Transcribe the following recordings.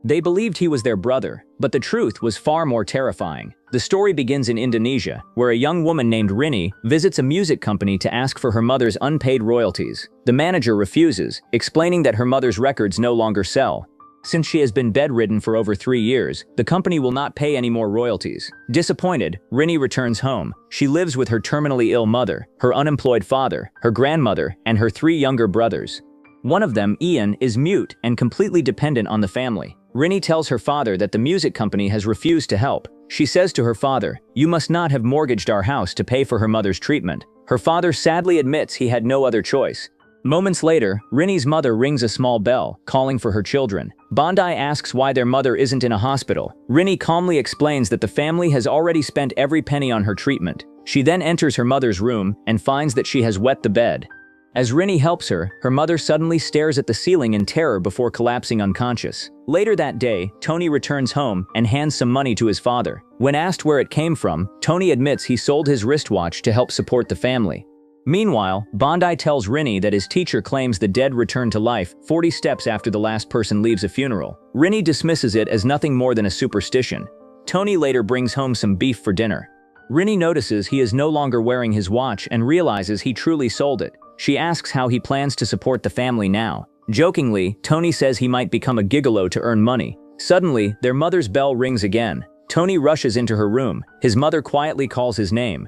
They believed he was their brother, but the truth was far more terrifying. The story begins in Indonesia, where a young woman named Rini visits a music company to ask for her mother's unpaid royalties. The manager refuses, explaining that her mother's records no longer sell. Since she has been bedridden for over 3 years, the company will not pay any more royalties. Disappointed, Rini returns home. She lives with her terminally ill mother, her unemployed father, her grandmother, and her 3 younger brothers. One of them, Ian, is mute and completely dependent on the family. Rini tells her father that the music company has refused to help. She says to her father, "You must not have mortgaged our house to pay for her mother's treatment." Her father sadly admits he had no other choice. Moments later, Rini's mother rings a small bell, calling for her children. Bondi asks why their mother isn't in a hospital. Rini calmly explains that the family has already spent every penny on her treatment. She then enters her mother's room and finds that she has wet the bed. As Rini helps her, her mother suddenly stares at the ceiling in terror before collapsing unconscious. Later that day, Tony returns home and hands some money to his father. When asked where it came from, Tony admits he sold his wristwatch to help support the family. Meanwhile, Bondi tells Rini that his teacher claims the dead return to life 40 steps after the last person leaves a funeral. Rini dismisses it as nothing more than a superstition. Tony later brings home some beef for dinner. Rini notices he is no longer wearing his watch and realizes he truly sold it. She asks how he plans to support the family now. Jokingly, Tony says he might become a gigolo to earn money. Suddenly, their mother's bell rings again. Tony rushes into her room. His mother quietly calls his name.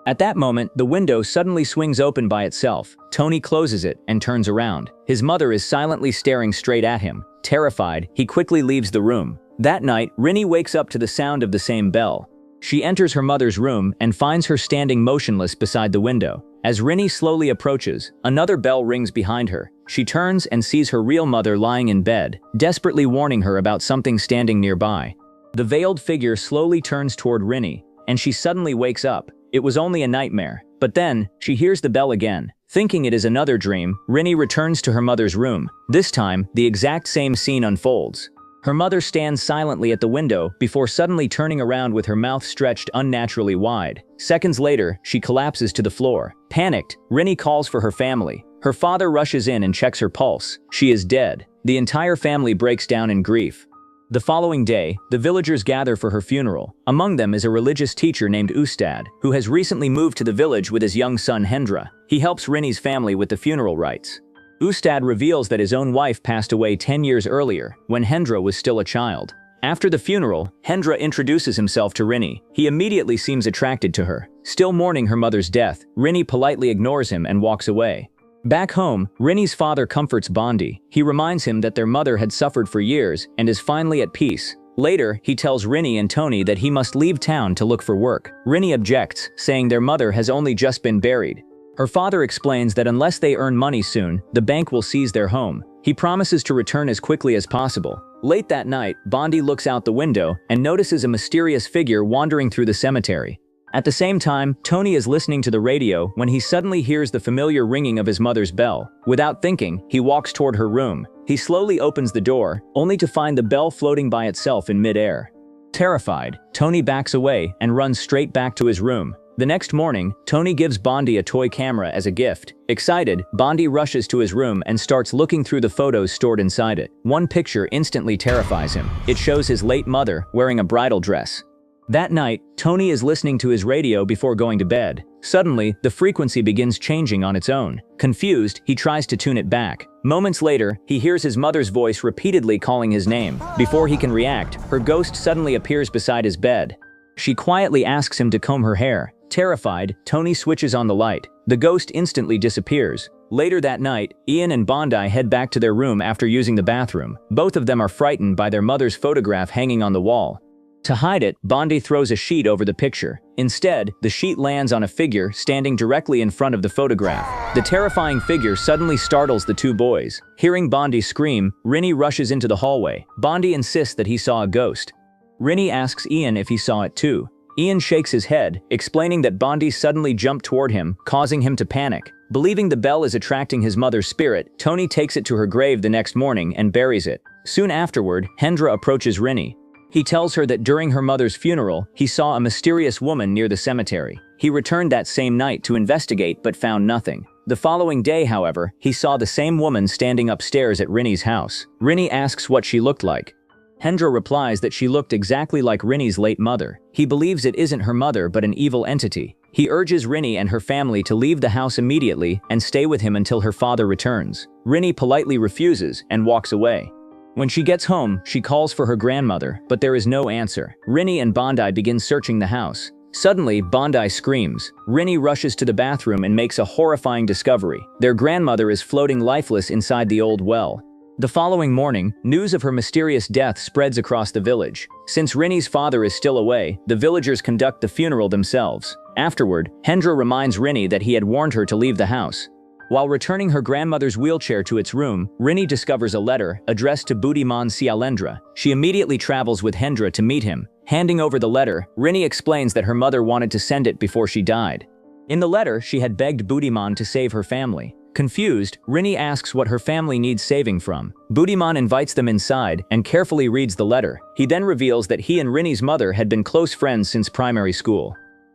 At that moment, the window suddenly swings open by itself. Tony closes it and turns around. His mother is silently staring straight at him. Terrified, he quickly leaves the room. That night, Rini wakes up to the sound of the same bell. She enters her mother's room and finds her standing motionless beside the window. As Rini slowly approaches, another bell rings behind her. She turns and sees her real mother lying in bed, desperately warning her about something standing nearby. The veiled figure slowly turns toward Rini, and she suddenly wakes up. It was only a nightmare. But then, she hears the bell again. Thinking it is another dream, Rini returns to her mother's room. This time, the exact same scene unfolds. Her mother stands silently at the window before suddenly turning around with her mouth stretched unnaturally wide. Seconds later, she collapses to the floor. Panicked, Rini calls for her family. Her father rushes in and checks her pulse. She is dead. The entire family breaks down in grief. The following day, the villagers gather for her funeral. Among them is a religious teacher named Ustad, who has recently moved to the village with his young son Hendra. He helps Rini's family with the funeral rites. Ustad reveals that his own wife passed away 10 years earlier, when Hendra was still a child. After the funeral, Hendra introduces himself to Rini. He immediately seems attracted to her. Still mourning her mother's death, Rini politely ignores him and walks away. Back home, Rini's father comforts Bondi. He reminds him that their mother had suffered for years and is finally at peace. Later, he tells Rini and Tony that he must leave town to look for work. Rini objects, saying their mother has only just been buried. Her father explains that unless they earn money soon, the bank will seize their home. He promises to return as quickly as possible. Late that night, Bondi looks out the window and notices a mysterious figure wandering through the cemetery. At the same time, Tony is listening to the radio when he suddenly hears the familiar ringing of his mother's bell. Without thinking, he walks toward her room. He slowly opens the door, only to find the bell floating by itself in mid-air. Terrified, Tony backs away and runs straight back to his room. The next morning, Tony gives Bondi a toy camera as a gift. Excited, Bondi rushes to his room and starts looking through the photos stored inside it. One picture instantly terrifies him. It shows his late mother wearing a bridal dress. That night, Tony is listening to his radio before going to bed. Suddenly, the frequency begins changing on its own. Confused, he tries to tune it back. Moments later, he hears his mother's voice repeatedly calling his name. Before he can react, her ghost suddenly appears beside his bed. She quietly asks him to comb her hair. Terrified, Tony switches on the light. The ghost instantly disappears. Later that night, Ian and Bondi head back to their room after using the bathroom. Both of them are frightened by their mother's photograph hanging on the wall. To hide it, Bondi throws a sheet over the picture. Instead, the sheet lands on a figure standing directly in front of the photograph. The terrifying figure suddenly startles the two boys. Hearing Bondi scream, Rini rushes into the hallway. Bondi insists that he saw a ghost. Rini asks Ian if he saw it too. Ian shakes his head, explaining that Bondi suddenly jumped toward him, causing him to panic. Believing the bell is attracting his mother's spirit, Tony takes it to her grave the next morning and buries it. Soon afterward, Hendra approaches Rini. He tells her that during her mother's funeral, he saw a mysterious woman near the cemetery. He returned that same night to investigate but found nothing. The following day, however, he saw the same woman standing upstairs at Rini's house. Rini asks what she looked like. Hendra replies that she looked exactly like Rinny's late mother. He believes it isn't her mother but an evil entity. He urges Rinny and her family to leave the house immediately and stay with him until her father returns. Rinny politely refuses and walks away. When she gets home, she calls for her grandmother, but there is no answer. Rinny and Bondi begin searching the house. Suddenly, Bondi screams. Rinny rushes to the bathroom and makes a horrifying discovery. Their grandmother is floating lifeless inside the old well. The following morning, news of her mysterious death spreads across the village. Since Rinny's father is still away, the villagers conduct the funeral themselves. Afterward, Hendra reminds Rinny that he had warned her to leave the house. While returning her grandmother's wheelchair to its room, Rinny discovers a letter addressed to Budiman Sialendra. She immediately travels with Hendra to meet him. Handing over the letter, Rinny explains that her mother wanted to send it before she died. In the letter, she had begged Budiman to save her family. Confused, Rinny asks what her family needs saving from. Budiman invites them inside and carefully reads the letter. He then reveals that he and Rinny's mother had been close friends since primary school.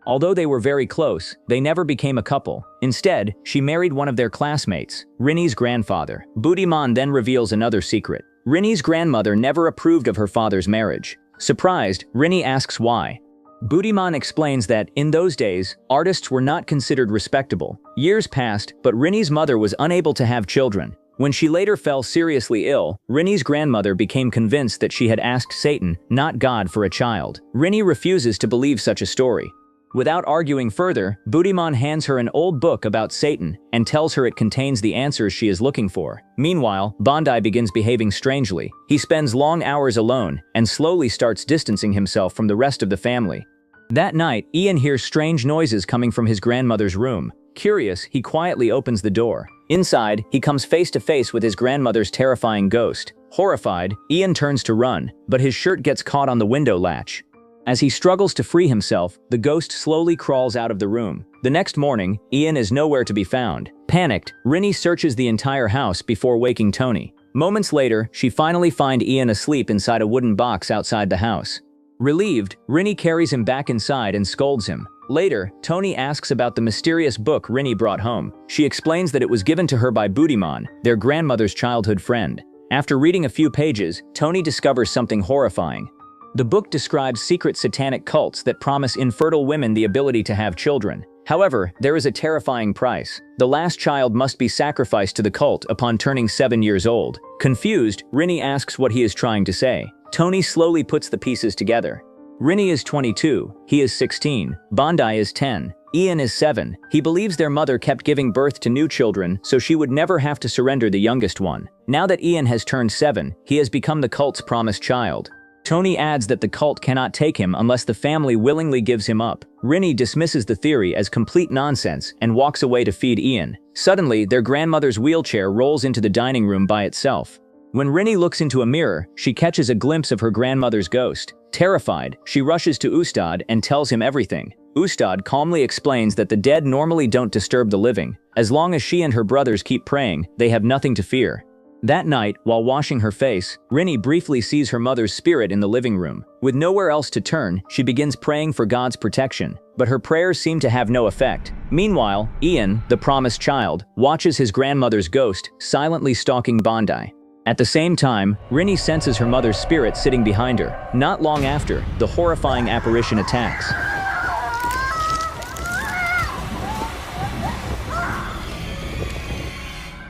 Although they were very close, they never became a couple. Instead, she married one of their classmates, Rinny's grandfather. Budiman then reveals another secret. Rinny's grandmother never approved of her father's marriage. Surprised, Rinny asks why. Budiman explains that, in those days, artists were not considered respectable. Years passed, but Rinny's mother was unable to have children. When she later fell seriously ill, Rinny's grandmother became convinced that she had asked Satan, not God, for a child. Rinny refuses to believe such a story. Without arguing further, Budiman hands her an old book about Satan and tells her it contains the answers she is looking for. Meanwhile, Bondi begins behaving strangely. He spends long hours alone and slowly starts distancing himself from the rest of the family. That night, Ian hears strange noises coming from his grandmother's room. Curious, he quietly opens the door. Inside, he comes face to face with his grandmother's terrifying ghost. Horrified, Ian turns to run, but his shirt gets caught on the window latch. As he struggles to free himself, the ghost slowly crawls out of the room. The next morning, Ian is nowhere to be found. Panicked, Rinny searches the entire house before waking Tony. Moments later, she finally finds Ian asleep inside a wooden box outside the house. Relieved, Rinny carries him back inside and scolds him. Later, Tony asks about the mysterious book Rinny brought home. She explains that it was given to her by Budiman, their grandmother's childhood friend. After reading a few pages, Tony discovers something horrifying. The book describes secret satanic cults that promise infertile women the ability to have children. However, there is a terrifying price. The last child must be sacrificed to the cult upon turning 7 years old. Confused, Rinny asks what he is trying to say. Tony slowly puts the pieces together. Rinny is 22, he is 16, Bondi is 10, Ian is 7. He believes their mother kept giving birth to new children so she would never have to surrender the youngest one. Now that Ian has turned 7, he has become the cult's promised child. Tony adds that the cult cannot take him unless the family willingly gives him up. Rinny dismisses the theory as complete nonsense and walks away to feed Ian. Suddenly, their grandmother's wheelchair rolls into the dining room by itself. When Rinny looks into a mirror, she catches a glimpse of her grandmother's ghost. Terrified, she rushes to Ustad and tells him everything. Ustad calmly explains that the dead normally don't disturb the living. As long as she and her brothers keep praying, they have nothing to fear. That night, while washing her face, Rinny briefly sees her mother's spirit in the living room. With nowhere else to turn, she begins praying for God's protection, but her prayers seem to have no effect. Meanwhile, Ian, the promised child, watches his grandmother's ghost, silently stalking Bondi. At the same time, Rinny senses her mother's spirit sitting behind her. Not long after, the horrifying apparition attacks.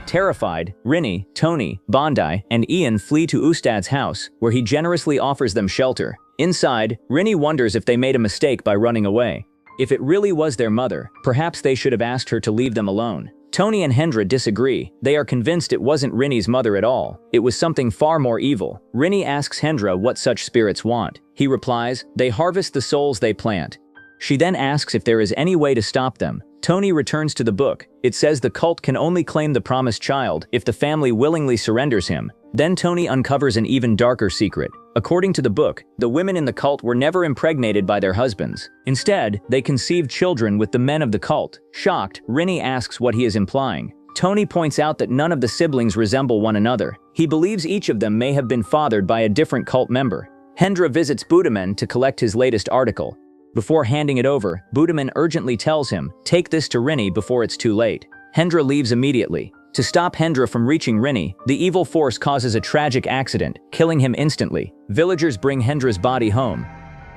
Terrified, Rinny, Tony, Bondi, and Ian flee to Ustad's house, where he generously offers them shelter. Inside, Rinny wonders if they made a mistake by running away. If it really was their mother, perhaps they should have asked her to leave them alone. Tony and Hendra disagree. They are convinced it wasn't Rinny's mother at all. It was something far more evil. Rinny asks Hendra what such spirits want. He replies, "They harvest the souls they plant." She then asks if there is any way to stop them. Tony returns to the book. It says the cult can only claim the promised child if the family willingly surrenders him. Then Tony uncovers an even darker secret. According to the book, the women in the cult were never impregnated by their husbands. Instead, they conceived children with the men of the cult. Shocked, Rinny asks what he is implying. Tony points out that none of the siblings resemble one another. He believes each of them may have been fathered by a different cult member. Hendra visits Budiman to collect his latest article. Before handing it over, Budiman urgently tells him, "Take this to Rinny before it's too late." Hendra leaves immediately. To stop Hendra from reaching Rinny, the evil force causes a tragic accident, killing him instantly. Villagers bring Hendra's body home.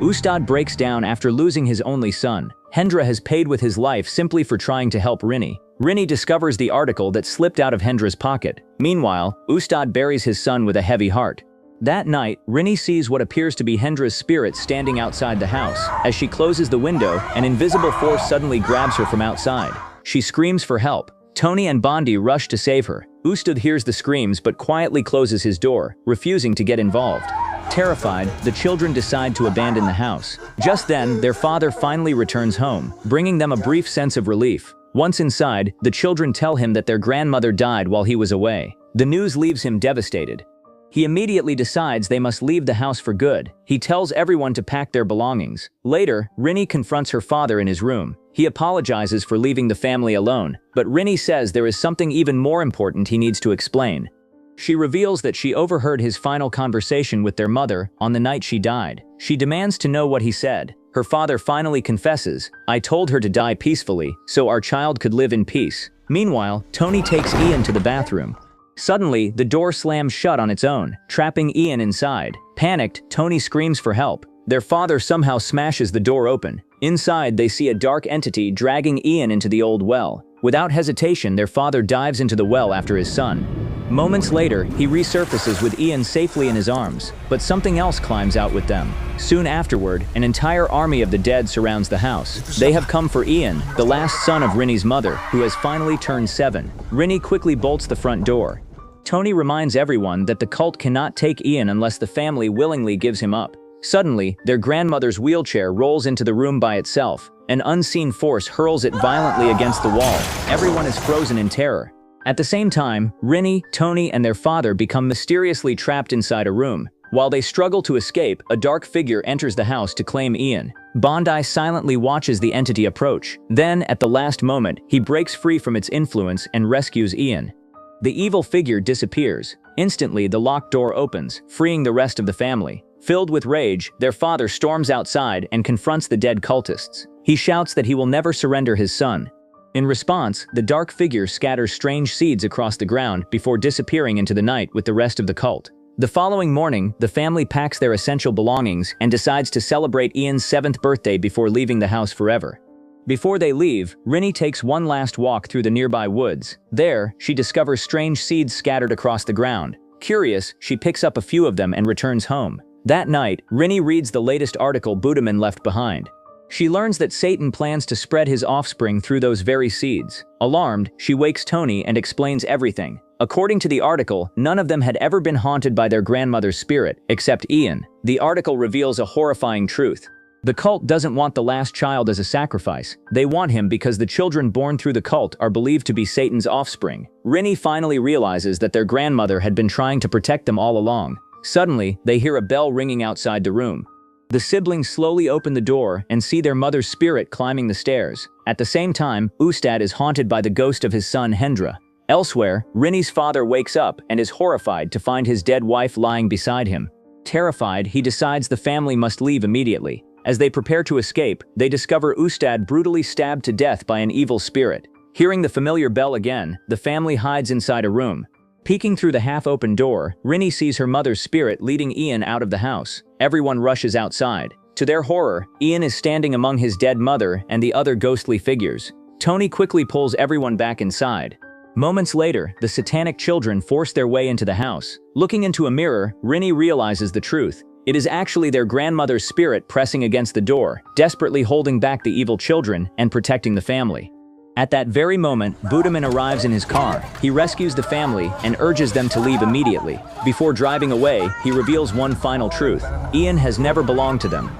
Ustad breaks down after losing his only son. Hendra has paid with his life simply for trying to help Rinny. Rinny discovers the article that slipped out of Hendra's pocket. Meanwhile, Ustad buries his son with a heavy heart. That night, Rinny sees what appears to be Hendra's spirit standing outside the house. As she closes the window, an invisible force suddenly grabs her from outside. She screams for help. Tony and Bondi rush to save her. Ustad hears the screams but quietly closes his door, refusing to get involved. Terrified, the children decide to abandon the house. Just then, their father finally returns home, bringing them a brief sense of relief. Once inside, the children tell him that their grandmother died while he was away. The news leaves him devastated. He immediately decides they must leave the house for good. He tells everyone to pack their belongings. Later, Rinny confronts her father in his room. He apologizes for leaving the family alone, but Rinny says there is something even more important he needs to explain. She reveals that she overheard his final conversation with their mother on the night she died. She demands to know what he said. Her father finally confesses, "I told her to die peacefully, so our child could live in peace." Meanwhile, Tony takes Ian to the bathroom. Suddenly, the door slams shut on its own, trapping Ian inside. Panicked, Tony screams for help. Their father somehow smashes the door open. Inside, they see a dark entity dragging Ian into the old well. Without hesitation, their father dives into the well after his son. Moments later, he resurfaces with Ian safely in his arms, but something else climbs out with them. Soon afterward, an entire army of the dead surrounds the house. They have come for Ian, the last son of Rinny's mother, who has finally turned 7. Rinny quickly bolts the front door. Tony reminds everyone that the cult cannot take Ian unless the family willingly gives him up. Suddenly, their grandmother's wheelchair rolls into the room by itself. An unseen force hurls it violently against the wall. Everyone is frozen in terror. At the same time, Rinny, Tony, and their father become mysteriously trapped inside a room. While they struggle to escape, a dark figure enters the house to claim Ian. Bondi silently watches the entity approach. Then, at the last moment, he breaks free from its influence and rescues Ian. The evil figure disappears. Instantly, the locked door opens, freeing the rest of the family. Filled with rage, their father storms outside and confronts the dead cultists. He shouts that he will never surrender his son. In response, the dark figure scatters strange seeds across the ground before disappearing into the night with the rest of the cult. The following morning, the family packs their essential belongings and decides to celebrate Ian's 7th birthday before leaving the house forever. Before they leave, Rinny takes one last walk through the nearby woods. There, she discovers strange seeds scattered across the ground. Curious, she picks up a few of them and returns home. That night, Rinny reads the latest article Budaman left behind. She learns that Satan plans to spread his offspring through those very seeds. Alarmed, she wakes Tony and explains everything. According to the article, none of them had ever been haunted by their grandmother's spirit, except Ian. The article reveals a horrifying truth. The cult doesn't want the last child as a sacrifice. They want him because the children born through the cult are believed to be Satan's offspring. Rinny finally realizes that their grandmother had been trying to protect them all along. Suddenly, they hear a bell ringing outside the room. The siblings slowly open the door and see their mother's spirit climbing the stairs. At the same time, Ustad is haunted by the ghost of his son Hendra. Elsewhere, Rinny's father wakes up and is horrified to find his dead wife lying beside him. Terrified, he decides the family must leave immediately. As they prepare to escape, they discover Ustad brutally stabbed to death by an evil spirit. Hearing the familiar bell again, the family hides inside a room. Peeking through the half-open door, Rinny sees her mother's spirit leading Ian out of the house. Everyone rushes outside. To their horror, Ian is standing among his dead mother and the other ghostly figures. Tony quickly pulls everyone back inside. Moments later, the satanic children force their way into the house. Looking into a mirror, Rinny realizes the truth. It is actually their grandmother's spirit pressing against the door, desperately holding back the evil children and protecting the family. At that very moment, Budaman arrives in his car. He rescues the family and urges them to leave immediately. Before driving away, he reveals one final truth. Ian has never belonged to them.